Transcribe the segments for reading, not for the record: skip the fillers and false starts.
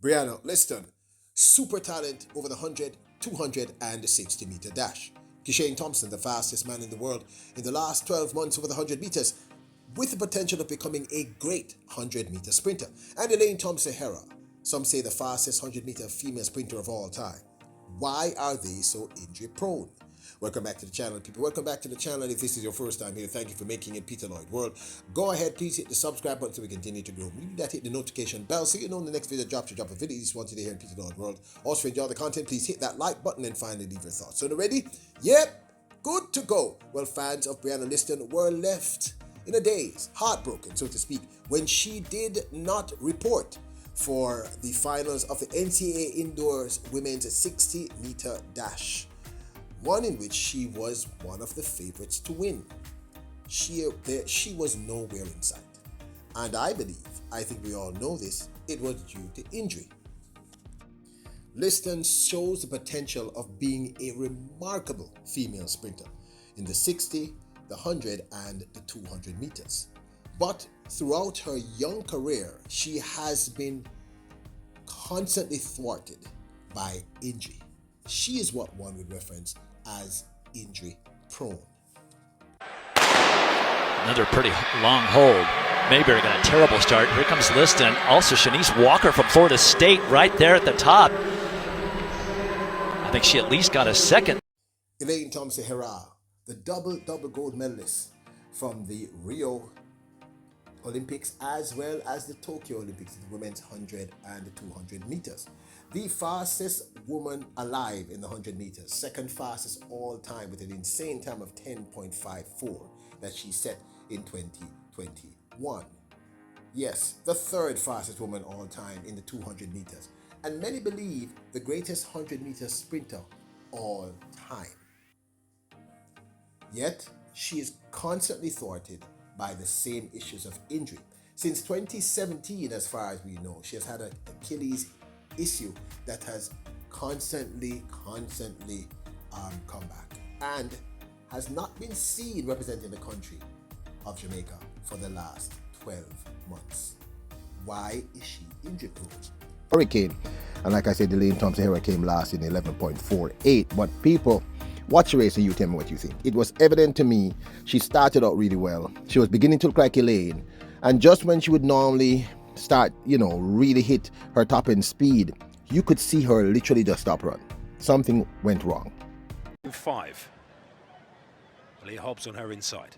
Brianna Lyston, super talent over the 100, 200 and the 60 meter dash. Kishane Thompson, the fastest man in the world in the last 12 months over the 100 meters, with the potential of becoming a great 100 meter sprinter. And Elaine Thompson-Herah, some say the fastest 100 meter female sprinter of all time. Why are they so injury prone? Welcome back to the channel, people. Welcome back to the channel. If this is your first time here, thank you for making it Peter Lloyd World. Go ahead, please hit the subscribe button so we continue to grow. When you do that, hit the notification bell so you know when the next video drops, you drop a video you just wanted to hear in Peter Lloyd World. Also, if you enjoy the content, please hit that like button and finally leave your thoughts. So, ready? Yep, good to go. Well, fans of Brianna Lyston were left in a daze, heartbroken, so to speak, when she did not report for the finals of the NCAA Indoors Women's 60 meter dash, one in which she was one of the favorites to win. She was nowhere in sight. And I think we all know this, it was due to injury. Lyston shows the potential of being a remarkable female sprinter in the 60, the 100 and the 200 meters. But throughout her young career, she has been constantly thwarted by injury. She is what one would reference as injury prone. Another pretty long hold. Mayberry got a terrible start. Here comes Lyston. Also Shanice Walker from Florida State right there at the top. I think she at least got a second. Elaine Thompson-Herah, the double gold medalist from the Rio Olympics as well as the Tokyo Olympics, the women's 100 and the 200 meters. The fastest woman alive in the 100 meters, second fastest all time with an insane time of 10.54 that she set in 2021. Yes, the third fastest woman all time in the 200 meters. And many believe the greatest 100 meter sprinter all time. Yet, she is constantly thwarted by the same issues of injury. Since 2017, as far as we know, she has had an Achilles issue that has constantly come back and has not been seen representing the country of Jamaica for the last 12 months. Why is she injury prone? Hurricane, and like I said, Elaine Thompson-Herah came last in 11.48. But people, watch the race and you tell me what you think. It was evident to me she started out really well. She was beginning to look like Elaine, and just when she would normally start, really hit her top end speed, you could see her literally just stop run. Something went wrong. 5. Aaliyah Hobbs on her inside.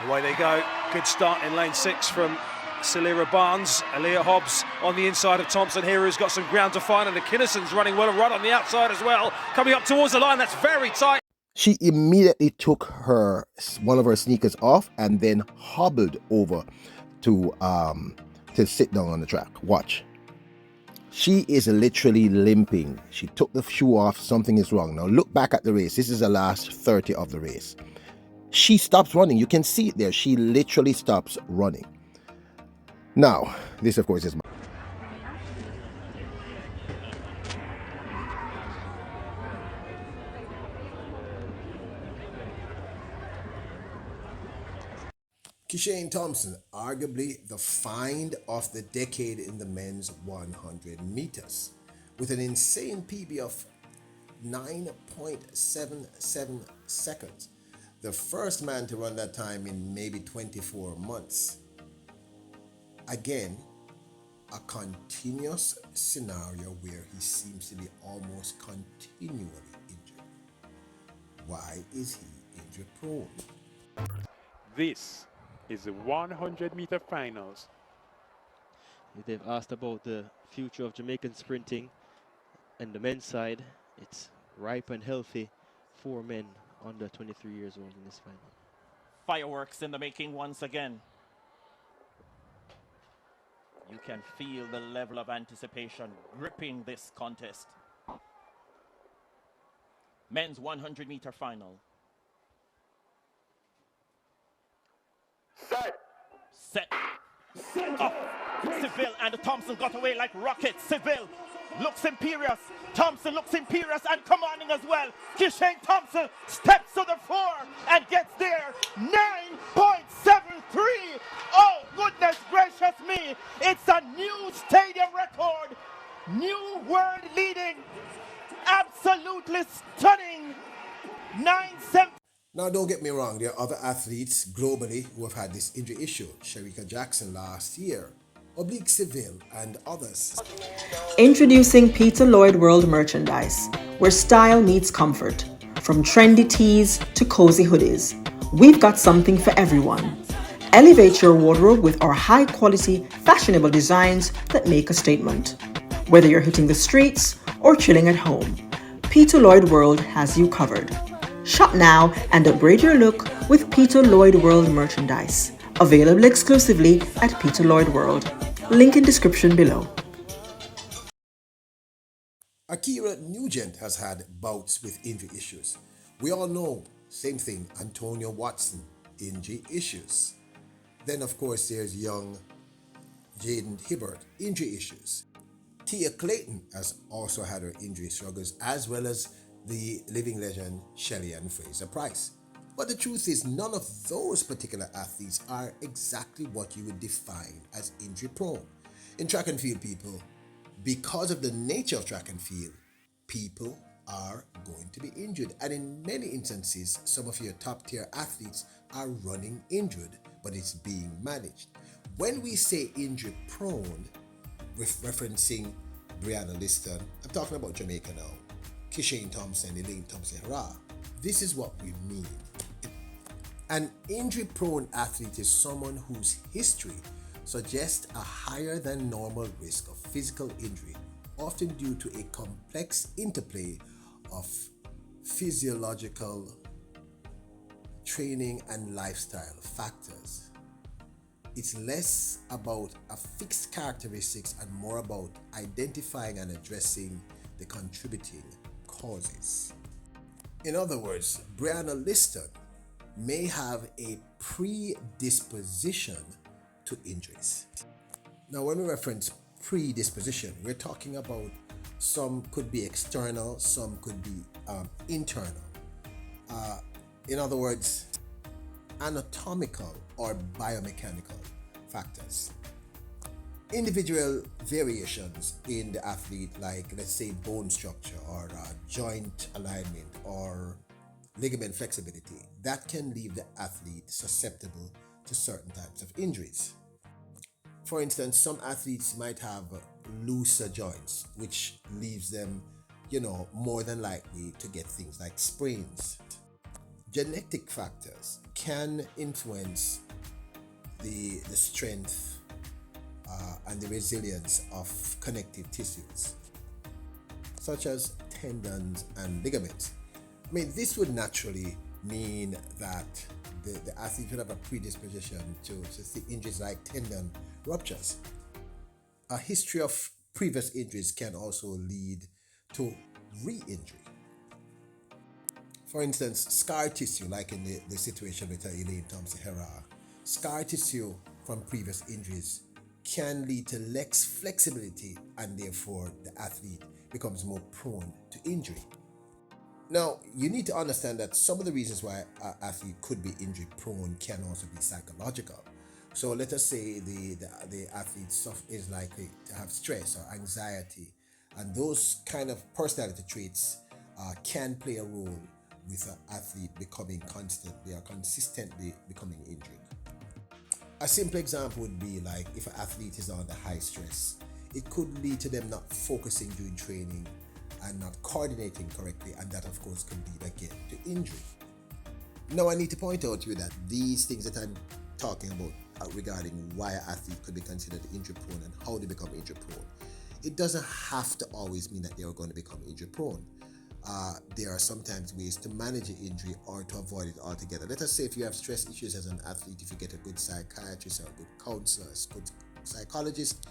Away they go. Good start in lane 6 from Celera Barnes. Aaliyah Hobbs on the inside of Thompson-Herah, who's got some ground to find, and the Kinnison's running well and right on the outside as well. Coming up towards the line, that's very tight. She immediately took one of her sneakers off and then hobbled over to sit down on the track. Watch. She is literally limping. She took the shoe off. Something is wrong. Now look back at the race. This is the last 30 of the race. She stops running. You can see it there. She literally stops running. Now, this of course is my Kishane Thompson, arguably the find of the decade in the men's 100 meters, with an insane PB of 9.77 seconds. The first man to run that time in maybe 24 months. Again, a continuous scenario where he seems to be almost continually injured. Why is he injury prone? This is the 100-meter finals. They've asked about the future of Jamaican sprinting, and the men's side, it's ripe and healthy. 4 men under 23 years old in this final. Fireworks in the making once again. You can feel the level of anticipation gripping this contest. Men's 100-meter final. Set. Up. Seville and Thompson got away like rockets. Seville looks imperious. Thompson looks imperious and commanding as well. Kishane Thompson steps to the fore and gets there. 9.73. Oh, goodness gracious Now, don't get me wrong, there are other athletes globally who have had this injury issue. Shericka Jackson last year, Oblique Seville, and others. Introducing Peter Lloyd World merchandise, where style meets comfort. From trendy tees to cozy hoodies, we've got something for everyone. Elevate your wardrobe with our high-quality, fashionable designs that make a statement. Whether you're hitting the streets or chilling at home, Peter Lloyd World has you covered. Shop now and upgrade your look with Peter Lloyd World merchandise. Available exclusively at Peter Lloyd World. Link in description below. Akira Nugent has had bouts with injury issues. We all know, same thing, Antonio Watson, injury issues. Then of course there's young Jaden Hibbert, injury issues. Tia Clayton has also had her injury struggles, as well as the living legend Shelly Ann Fraser-Pryce. But the truth is, none of those particular athletes are exactly what you would define as injury prone. In track and field, people, because of the nature of track and field, people are going to be injured. And in many instances, some of your top tier athletes are running injured, but it's being managed. When we say injury prone, with referencing Brianna Lyston, I'm talking about Jamaica now, Kishane Thompson, Elaine Thompson-Herah, this is what we mean. An injury-prone athlete is someone whose history suggests a higher than normal risk of physical injury, often due to a complex interplay of physiological, training, and lifestyle factors. It's less about a fixed characteristics and more about identifying and addressing the contributing causes. In other words, Brianna Lyston may have a predisposition to injuries. Now, when we reference predisposition, we're talking about some could be external, some could be internal. In other words, anatomical or biomechanical factors. Individual variations in the athlete, like let's say bone structure or joint alignment or ligament flexibility, that can leave the athlete susceptible to certain types of injuries. For instance, some athletes might have looser joints, which leaves them, more than likely to get things like sprains. Genetic factors can influence the strength and the resilience of connective tissues, such as tendons and ligaments. I mean, this would naturally mean that the athlete would have a predisposition to injuries like tendon ruptures. A history of previous injuries can also lead to re-injury. For instance, scar tissue, like in the situation with Elaine Thompson-Herah, scar tissue from previous injuries can lead to less flexibility, and therefore the athlete becomes more prone to injury. Now, you need to understand that some of the reasons why an athlete could be injury prone can also be psychological. So let us say the athlete is likely to have stress or anxiety, and those kind of personality traits can play a role with an athlete becoming constantly or consistently becoming injured. A simple example would be like if an athlete is under high stress, it could lead to them not focusing during training and not coordinating correctly, and that of course can lead again to injury. Now I need to point out to you that these things that I'm talking about regarding why an athlete could be considered injury prone and how they become injury prone, it doesn't have to always mean that they are going to become injury prone. There are sometimes ways to manage an injury or to avoid it altogether. Let us say if you have stress issues as an athlete, if you get a good psychiatrist or a good counselor, good psychologist,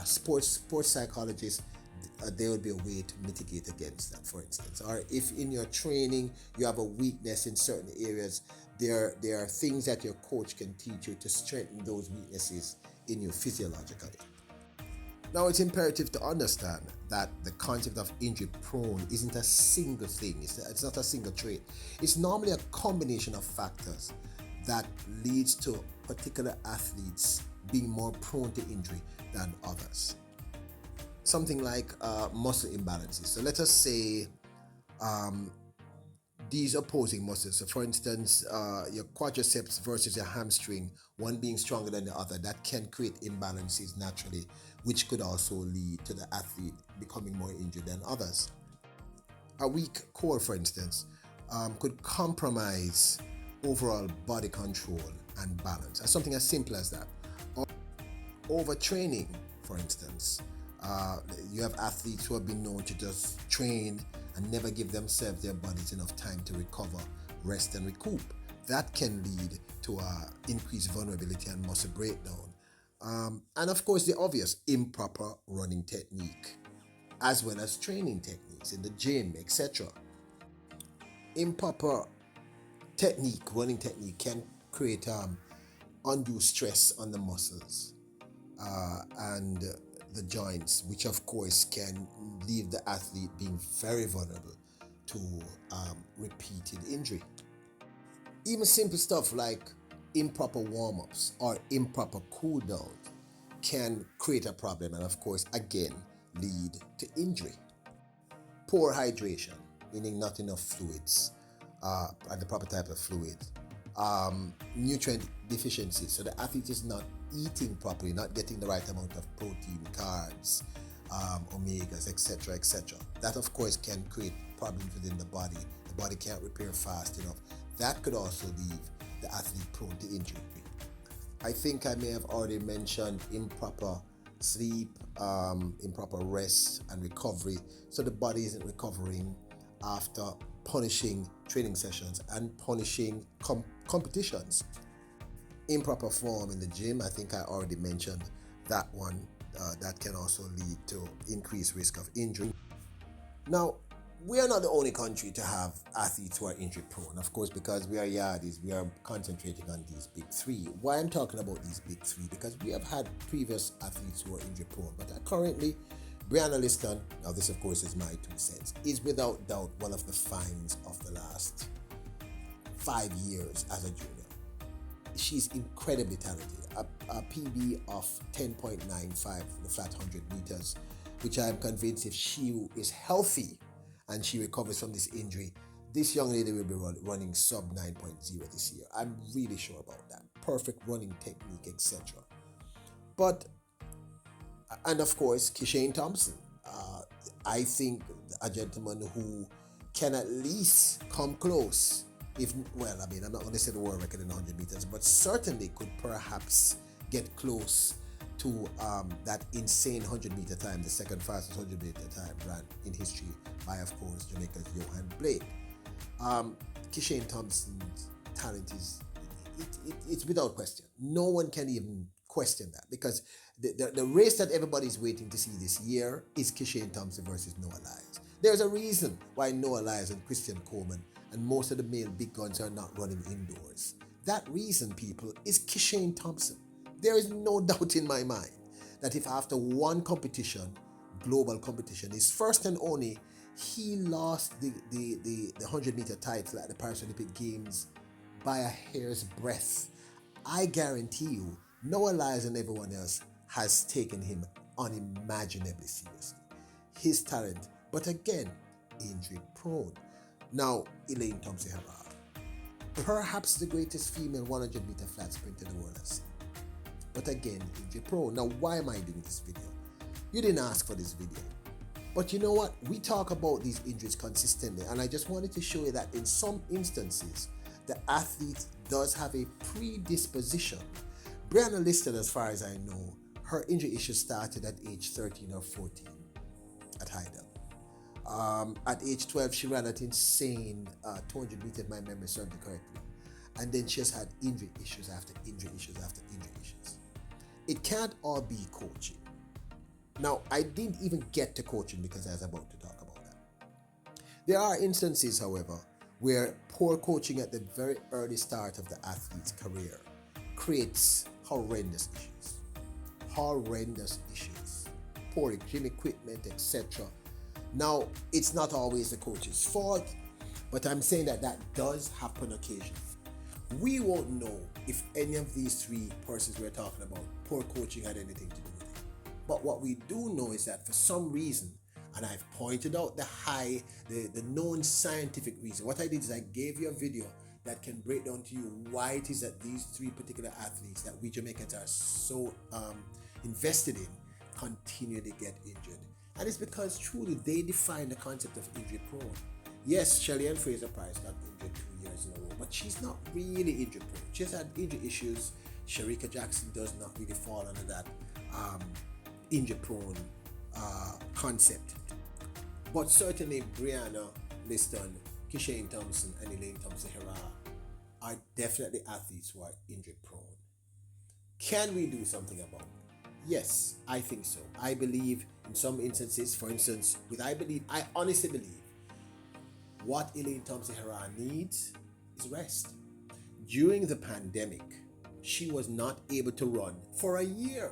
sports psychologist, there would be a way to mitigate against that, for instance. Or if in your training you have a weakness in certain areas, there are things that your coach can teach you to strengthen those weaknesses in you physiologically. Now, it's imperative to understand that the concept of injury prone isn't a single thing. It's not a single trait. It's normally a combination of factors that leads to particular athletes being more prone to injury than others. Something like muscle imbalances. So let us say these opposing muscles. So for instance, your quadriceps versus your hamstring, one being stronger than the other, that can create imbalances naturally, which could also lead to the athlete becoming more injured than others. A weak core, for instance, could compromise overall body control and balance. Or something as simple as that. Or overtraining, for instance. You have athletes who have been known to just train and never give themselves, their bodies, enough time to recover, rest, and recoup. That can lead to increased vulnerability and muscle breakdown. And of course, the obvious, improper running technique, as well as training techniques in the gym, etc. Improper running technique, can create undue stress on the muscles and the joints, which of course can leave the athlete being very vulnerable to repeated injury. Even simple stuff like improper warm-ups or improper cool-down can create a problem, and of course again lead to injury. Poor hydration, meaning not enough fluids and the proper type of fluid. Nutrient deficiency, so the athlete is not eating properly, not getting the right amount of protein, carbs, omegas, etc., etc. That of course can create problems within the body. The body can't repair fast enough. That could also leave the athlete prone to injury. I think I may have already mentioned improper sleep, improper rest and recovery, so the body isn't recovering after punishing training sessions and punishing competitions. Improper form in the gym, I think I already mentioned that one. That can also lead to increased risk of injury. Now, we are not the only country to have athletes who are injury prone. Of course, because we are Yardies, we are concentrating on these big three. Why I'm talking about these big three? Because we have had previous athletes who are injury prone, but currently, Brianna Lyston, now this of course is my 2 cents, is without doubt one of the finds of the last 5 years as a junior. She's incredibly talented. A PB of 10.95 for the flat 100 meters, which I am convinced if she is healthy and she recovers from this injury, this young lady will be running sub 9.0 this year. I'm really sure about that. Perfect running technique, etc. But, and of course, Kishane Thompson. I think a gentleman who can at least come close. I'm not going to say the world record in 100 meters, but certainly could perhaps get close to that insane 100-meter time, the second fastest 100-meter time ran in history by, of course, Jamaica's Johan Blake. Kishane Thompson's talent it's without question. No one can even question that, because the race that everybody's waiting to see this year is Kishane Thompson versus Noah Lyles. There's a reason why Noah Lyles and Christian Coleman and most of the male big guns are not running indoors. That reason, people, is Kishane Thompson. There is no doubt in my mind that if after one competition, global competition, his first and only, he lost the 100-meter title at the Paris Olympic Games by a hair's breadth, I guarantee you Noah Lyles and everyone else has taken him unimaginably seriously. His talent, but again, injury prone. Now, Elaine Thompson-Herah, perhaps the greatest female 100-meter flat sprinter the world has seen. But again, injury prone. Now, why am I doing this video? You didn't ask for this video. But you know what? We talk about these injuries consistently, and I just wanted to show you that in some instances, the athlete does have a predisposition. Brianna Lyston, as far as I know, her injury issues started at age 13 or 14 at Heidel. At age 12, she ran an insane 200 meters, if my memory serves me correctly. And then she has had injury issues after injury issues after injury issues. It can't all be coaching. Now, I didn't even get to coaching because I was about to talk about that. There are instances, however, where poor coaching at the very early start of the athlete's career creates horrendous issues. Horrendous issues. Poor gym equipment, etc. Now, it's not always the coach's fault, but I'm saying that does happen occasionally. We won't know if any of these three persons we're talking about, poor coaching had anything to do with it. But what we do know is that for some reason, And I've pointed out the known scientific reason. What I did is I gave you a video that can break down to you why it is that these three particular athletes that we Jamaicans are so invested in continually get injured. And it's because truly they define the concept of injury prone. Yes, Shelly-Ann Fraser-Price got injured 2 years in a row, but she's not really injury prone. She's had injury issues. Shericka Jackson does not really fall under that injury prone concept. But certainly Brianna Lyston, Kishane Thompson, and Elaine Thompson-Herah are definitely athletes who are injury prone. Can we do something about it? Yes, I think so. I believe in some instances, for instance, I honestly believe what Elaine Thompson-Herah needs is rest. During the pandemic, she was not able to run for a year.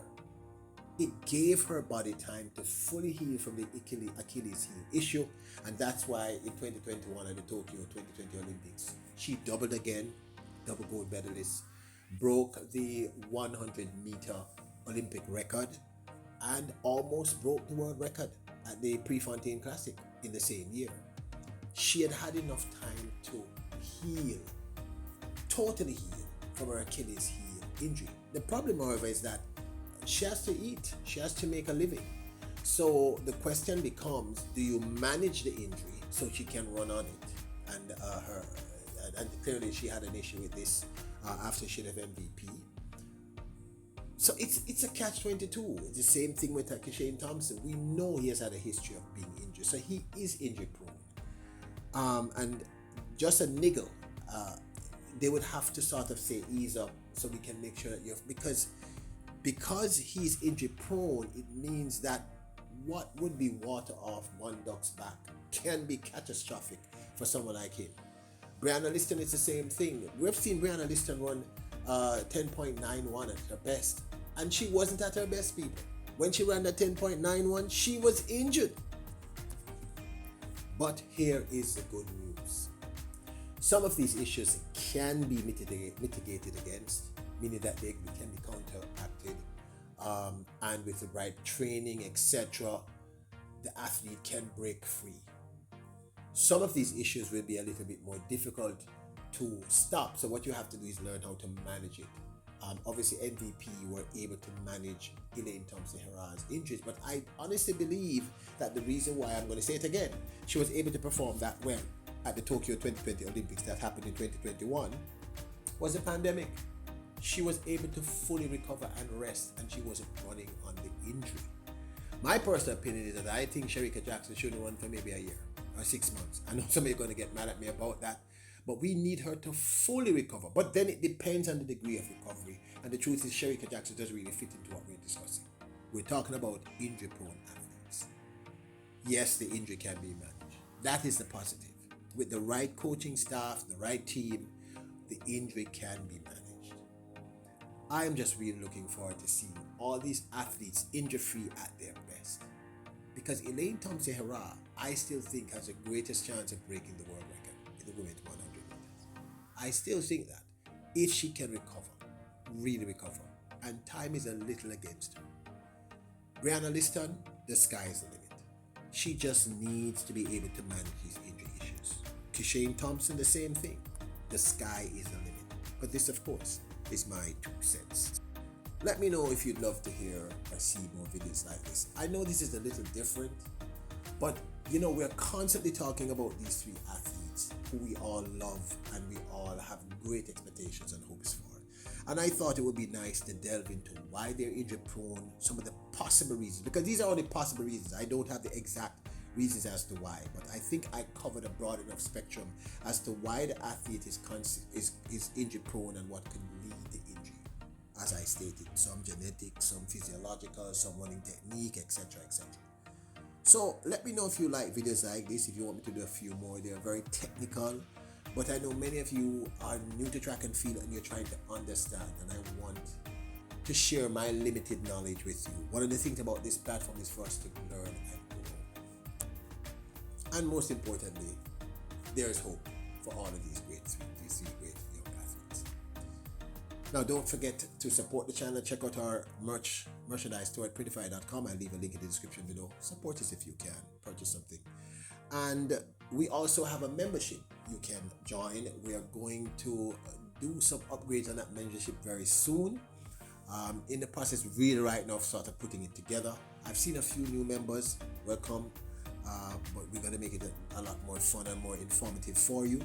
It gave her body time to fully heal from the Achilles heel issue, and that's why in 2021 at the Tokyo 2020 Olympics, she doubled again, double gold medalist, broke the 100-meter Olympic record, and almost broke the world record at the Prefontaine Classic in the same year. She had had enough time to heal, totally heal from her Achilles heel injury. The problem, however, is that she has to eat, she has to make a living. So the question becomes, do you manage the injury so she can run on it? And clearly she had an issue with this after she left MVP. So it's a catch-22. It's the same thing with Kishane Thompson. We know he has had a history of being injured, so he is injury prone. And just a niggle, they would have to sort of say ease up so we can make sure that you're, because he's injury prone, it means that what would be water off one duck's back can be catastrophic for someone like him. Brianna Lyston is the same thing. We've seen Brianna Lyston run 10.91 at her best, and she wasn't at her best, people. When she ran at 10.91, she was injured. But here is the good news. Some of these issues can be mitigated against, meaning that they can be counteracted, and with the right training, etc., the athlete can break free. Some of these issues will be a little bit more difficult to stop, so what you have to do is learn how to manage it. Obviously MVP were able to manage Elaine Thompson-Herah's injuries, but I honestly believe that the reason why, I'm going to say it again, she was able to perform that well at the Tokyo 2020 Olympics that happened in 2021 was the pandemic. She was able to fully recover and rest, and she wasn't running on the injury. My personal opinion is that I think Shericka Jackson should run for maybe a year or 6 months. I know somebody's going to get mad at me about that, but we need her to fully recover. But then it depends on the degree of recovery, and the truth is Shericka Jackson doesn't really fit into what we're discussing. We're talking about injury-prone athletes. Yes, the injury can be managed. That is the positive. With the right coaching staff, the right team, the injury can be managed. I am just really looking forward to seeing all these athletes injury-free at their best. Because Elaine Thompson-Herah, I still think, has the greatest chance of breaking the world record in the women's 100 meters. I still think that if she can recover, really recover, and time is a little against her. Brianna Lyston, the sky is the limit. She just needs to be able to manage these injury issues. Kishane Thompson, the same thing. The sky is the limit. But this, of course, is my 2 cents. Let me know if you'd love to hear or see more videos like this. I know this is a little different, but you know, we're constantly talking about these 3 athletes who we all love and we all have great expectations and hopes for. And I thought it would be nice to delve into why they're injury prone, some of the possible reasons, because these are only possible reasons. I don't have the exact reasons as to why, but I think I covered a broad enough spectrum as to why the athlete is injury prone and what can lead the injury. As I stated, some genetic, some physiological, some running technique, etc., etc. So let me know if you like videos like this, if you want me to do a few more. They're very technical, but I know many of you are new to track and field and you're trying to understand, and I want to share my limited knowledge with you. One of the things about this platform is for us to learn and grow. And most importantly, there is hope for all of these three great young athletes. Now, don't forget to support the channel. Check out our merchandise store at prettyfire.com. I'll leave a link in the description below. Support us if you can. Purchase something. And we also have a membership you can join. We are going to do some upgrades on that membership very soon. In the process really right now of sort of putting it together. I've seen a few new members. Welcome. But we're going to make it a lot more fun and more informative for you.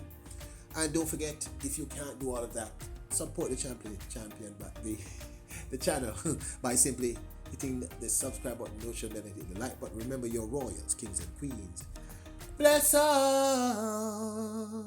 And don't forget, if you can't do all of that, support the champion the channel by simply hitting the subscribe button, notion that hit the like button. Remember, you're royals, kings and queens. Bless us.